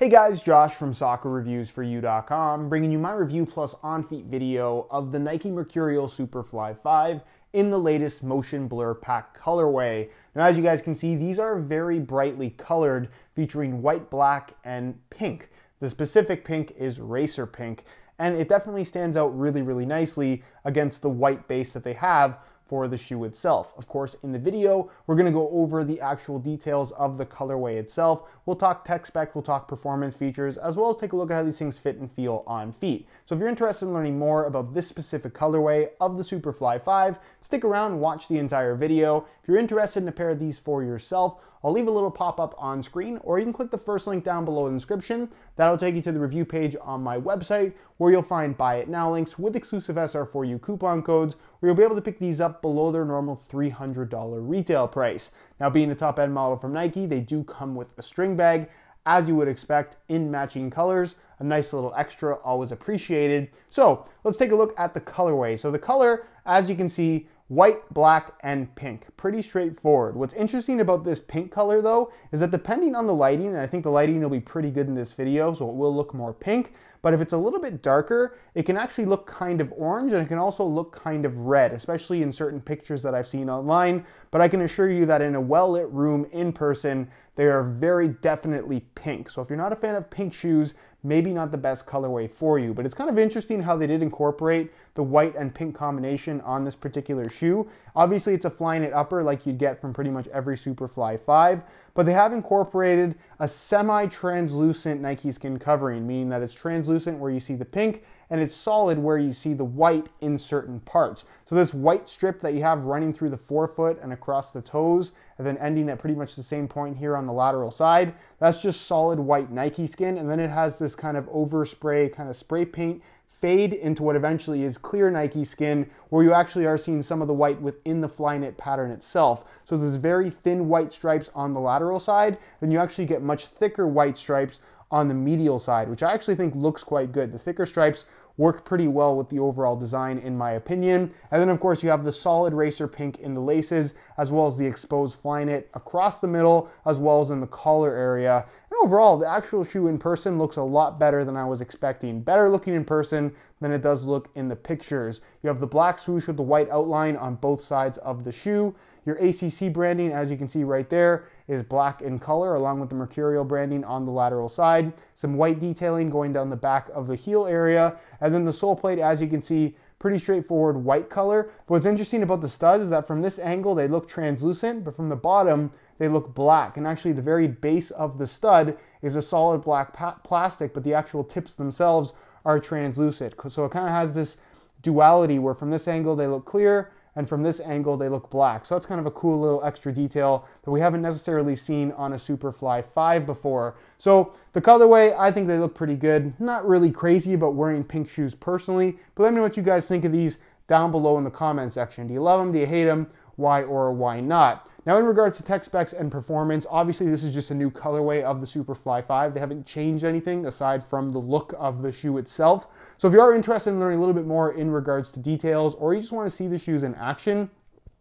Hey guys, Josh from soccerreviewsforyou.com, bringing you my review plus on-feet video of the Nike Mercurial Superfly 5 in the latest Motion Blur Pack colorway. Now as you guys can see, these are very brightly colored, featuring white, black, and pink. The specific pink is racer pink, and it definitely stands out really nicely against the white base that they have for the shoe itself. Of course, in the video, we're going to go over the actual details of the colorway itself. We'll talk tech spec, we'll talk performance features, as well as take a look at how these things fit and feel on feet. So if you're interested in learning more about this specific colorway of the Superfly 5, stick around and watch the entire video. If you're interested in a pair of these for yourself, I'll leave a little pop-up on screen, or you can click the first link down below in the description. That'll take you to the review page on my website, where you'll find buy it now links with exclusive SR4U coupon codes, where you'll be able to pick these up below their normal $300 retail price. Now, being a top-end model from Nike, they do come with a string bag, as you would expect, in matching colors. A nice little extra, always appreciated. So let's take a look at the colorway. So the color, as you can see, white, black, and pink. Pretty straightforward. What's interesting about this pink color though, is that depending on the lighting, and I think the lighting will be pretty good in this video, so it will look more pink, but if it's a little bit darker, it can actually look kind of orange, and it can also look kind of red, especially in certain pictures that I've seen online. But I can assure you that in a well-lit room in person, they are very definitely pink. So if you're not a fan of pink shoes, maybe not the best colorway for you. But it's kind of interesting how they did incorporate the white and pink combination on this particular shoe. Obviously, it's a Flyknit upper like you'd get from pretty much every Superfly 5, but they have incorporated a semi-translucent Nike skin covering, meaning that it's translucent where you see the pink, and it's solid where you see the white in certain parts. So this white strip that you have running through the forefoot and across the toes, and then ending at pretty much the same point here on the lateral side, that's just solid white Nike skin, and then it has this kind of overspray, kind of spray paint fade into what eventually is clear Nike skin, where you actually are seeing some of the white within the Flyknit pattern itself. So there's very thin white stripes on the lateral side, then you actually get much thicker white stripes on the medial side, which I actually think looks quite good. The thicker stripes work pretty well with the overall design, in my opinion. And then of course you have the solid racer pink in the laces, as well as the exposed Flyknit across the middle, as well as in the collar area. And overall, the actual shoe in person looks a lot better than I was expecting. Better looking in person than it does look in the pictures. You have the black swoosh with the white outline on both sides of the shoe. Your ACC branding, as you can see right there, is black in color, along with the Mercurial branding on the lateral side. Some white detailing going down the back of the heel area. And then the sole plate, as you can see, pretty straightforward white color. But what's interesting about the studs is that from this angle, they look translucent, but from the bottom, they look black. And actually the very base of the stud is a solid black plastic, but the actual tips themselves are translucent. So it kind of has this duality where from this angle, they look clear, and from this angle, they look black. So that's kind of a cool little extra detail that we haven't necessarily seen on a Superfly 5 before. So the colorway, I think they look pretty good. Not really crazy about wearing pink shoes personally, but let me know what you guys think of these down below in the comment section. Do you love them? Do you hate them? Why or why not? Now, in regards to tech specs and performance, obviously this is just a new colorway of the Superfly 5. They haven't changed anything aside from the look of the shoe itself. So if you are interested in learning a little bit more in regards to details, or you just want to see the shoes in action,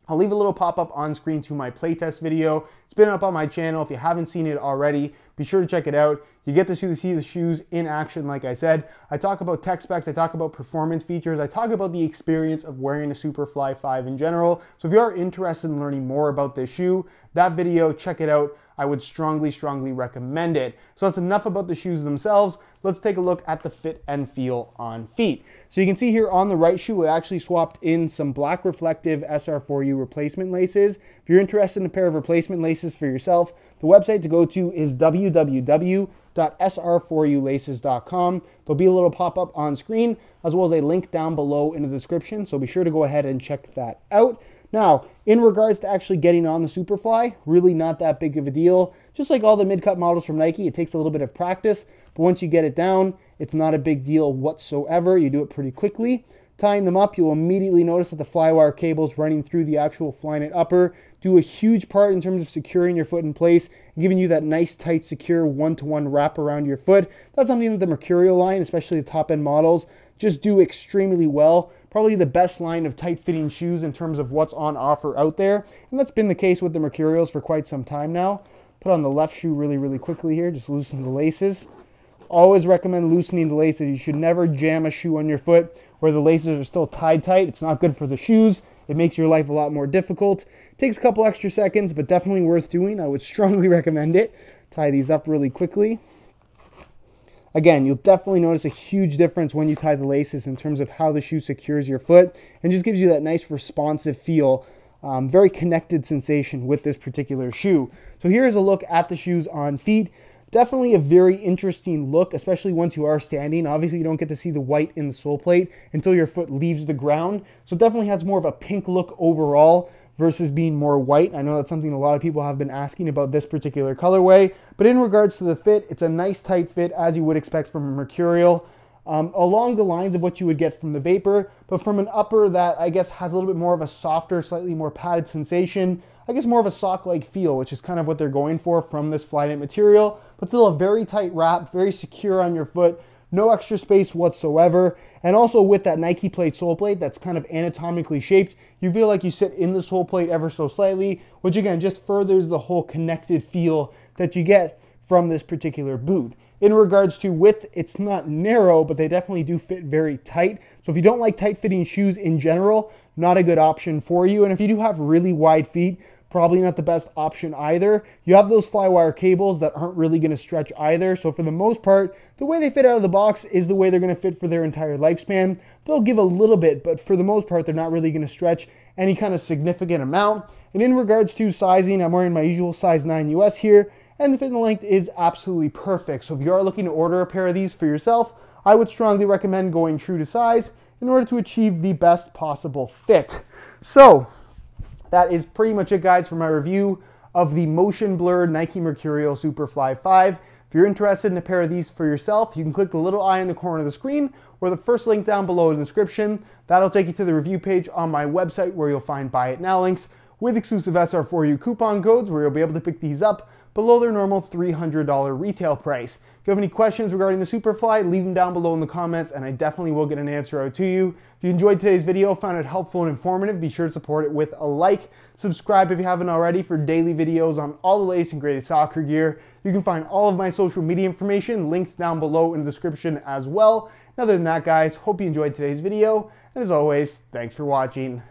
I'll leave a little pop-up on screen to my playtest video. It's been up on my channel. If you haven't seen it already, be sure to check it out. You get to see the shoes in action, like I said. I talk about tech specs, I talk about performance features, I talk about the experience of wearing a Superfly 5 in general. So if you are interested in learning more about this shoe, that video, check it out. I would strongly recommend it. So that's enough about the shoes themselves. Let's take a look at the fit and feel on feet. So you can see here on the right shoe, I actually swapped in some black reflective SR4U replacement laces. If you're interested in a pair of replacement laces for yourself, the website to go to is www.sr4ulaces.com. There'll be a little pop-up on screen, as well as a link down below in the description, so be sure to go ahead and check that out. Now, in regards to actually getting on the Superfly, really not that big of a deal. Just like all the mid-cut models from Nike, it takes a little bit of practice, but once you get it down, it's not a big deal whatsoever. You do it pretty quickly. Tying them up, you'll immediately notice that the flywire cables running through the actual Flyknit upper do a huge part in terms of securing your foot in place and giving you that nice, tight, secure one-to-one wrap around your foot. That's something that the Mercurial line, especially the top-end models, just do extremely well. Probably the best line of tight-fitting shoes in terms of what's on offer out there. And that's been the case with the Mercurials for quite some time now. Put on the left shoe really quickly here, just loosen the laces. always recommend loosening the laces. You should never jam a shoe on your foot where the laces are still tied tight. It's not good for the shoes. It makes your life a lot more difficult. It takes a couple extra seconds, but definitely worth doing. I would strongly recommend it. Tie these up really quickly. Again, you'll definitely notice a huge difference when you tie the laces in terms of how the shoe secures your foot and just gives you that nice responsive feel, very connected sensation with this particular shoe. So here's a look at the shoes on feet. Definitely a very interesting look, especially once you are standing. Obviously, you don't get to see the white in the sole plate until your foot leaves the ground. So it definitely has more of a pink look overall versus being more white. I know that's something a lot of people have been asking about this particular colorway. But in regards to the fit, it's a nice tight fit as you would expect from a Mercurial. Along the lines of what you would get from the Vapor, but from an upper that I guess has a little bit more of a softer, slightly more padded sensation. I guess more of a sock-like feel, which is kind of what they're going for from this Flyknit material, but still a very tight wrap, very secure on your foot, no extra space whatsoever. And also with that Nike plate sole plate that's kind of anatomically shaped, you feel like you sit in the sole plate ever so slightly, which again just furthers the whole connected feel that you get from this particular boot. In regards to width, it's not narrow, but they definitely do fit very tight. So if you don't like tight fitting shoes in general, not a good option for you. And if you do have really wide feet, probably not the best option either. You have those Flywire cables that aren't really going to stretch either. So for the most part, the way they fit out of the box is the way they're going to fit for their entire lifespan. They'll give a little bit, but for the most part, they're not really going to stretch any kind of significant amount. And in regards to sizing, I'm wearing my usual size 9 US here, and the fit and length is absolutely perfect. So if you are looking to order a pair of these for yourself, I would strongly recommend going true to size in order to achieve the best possible fit. So that is pretty much it, guys, for my review of the Motion Blur Nike Mercurial Superfly 5. If you're interested in a pair of these for yourself, you can click the little eye in the corner of the screen or the first link down below in the description. That'll take you to the review page on my website where you'll find Buy It Now links with exclusive SR4U coupon codes where you'll be able to pick these up below their normal $300 retail price. If you have any questions regarding the Superfly, leave them down below in the comments and I definitely will get an answer out to you. If you enjoyed today's video, found it helpful and informative, be sure to support it with a like. Subscribe if you haven't already for daily videos on all the latest and greatest soccer gear. You can find all of my social media information linked down below in the description as well. And other than that, guys, hope you enjoyed today's video. And as always, thanks for watching.